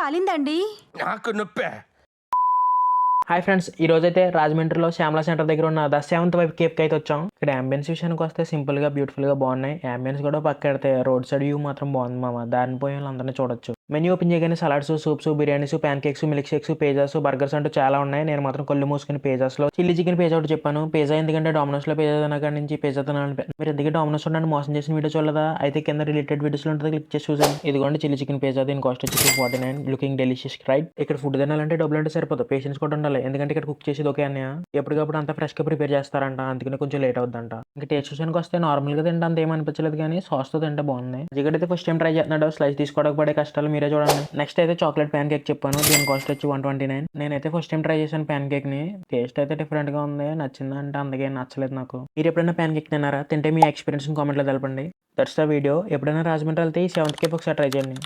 కాలిందండి. నాకు నొప్పే. Hi friends, ఈ రోజైతే రాజమండ్రిలో శ్యామల సెంటర్ దగ్గర ఉన్న ద సెవెంత్ వైపు కేప్కి అయితే వచ్చాం. ఇక్కడ అంబియన్స్ విషయానికి వస్తే సింపుల్గా బ్యూటిఫుల్గా బాగున్నాయి. అంబియన్స్ కూడా పక్క పెడితే రోడ్ సైడ్ వ్యూ మాత్రం బాగుంది మామ. దారిని పోయి వాళ్ళందరినీ చూడొచ్చు. మెన్యూ ఓపెన్ చేయగానే salads, soups, biryanis, pan cakes, milk shakes, pizzas, burgers అంటూ చాలా ఉన్నాయి. నేను మాత్రం కళ్ళు మూసుకుని పిజ్జాస్లో చిల్లీ చికెన్ పిజ్జా ఒకటి చెప్పాను. పిజ్జా ఎందుకంటే డామినోస్లో పిజ్జా తినక నుంచి పిజ్జా తినాలని. మీరు ఎందుకంటే డామినోస్ నన్ను మోసం చేసిన వీడియో చూడలేదా? అయితే కింద రిలేటెడ్ వీడియోస్లో ఉంటుంది, క్లిక్ చేసి చూసాను. ఇదిగోండి చిల్లీ చికెన్ పిజ్జా. దీని కాస్ట్ వచ్చేసి 49. Looking delicious right. ఇక్కడ ఫుడ్ తినాలంటే డబ్బులు అంటే సరిపోదు, పేషెన్స్ కూడా ఉండాలి. ఎందుకంటే ఇక్కడ కుక్ చేసేది ఓకే అన్నయ్య ఎప్పటికప్పుడు అంతా ఫ్రెష్గా ప్రిపేర్ చేస్తారంట, అందుకని కొంచెం లేట్ అవుద్దంట. ఇంకా టేస్ట్ విషయానికి వస్తే నార్మల్గా తింటే అంత ఏమనిపించలేదు, కానీ సాస్తో తింటే బాగుంది. జిగడైతే ఫస్ట్ టైం ట్రై చేస్తున్నాడు. స్లైస్ తీసుకోవడానికి పడే కష్టాలు మీరే చూడండి. నెక్స్ట్ అయితే చాక్లెట్ ప్యాన్ కేక్ చెప్పాను. దీని కాస్ట్ వచ్చి 129. నేనైతే ఫస్ట్ టైం ట్రై చేశాను ప్యాన్ కేక్ ని. టేస్ట్ అయితే డిఫరెంట్ గా ఉంది. నచ్చిందంటే అందుకే నచ్చలేదు నాకు. మీరు ఎప్పుడైనా ప్యాన్ కేక్ తిన్నారా? తింటే మీ ఎక్స్పీరియన్స్ కామెంట్లో తెలపండి. That's the video. ఎప్పుడైనా రాజమండ్రి వెళ్తే ఈ సెవెంత్ కేక్ ఒకసారి ట్రై చేయండి.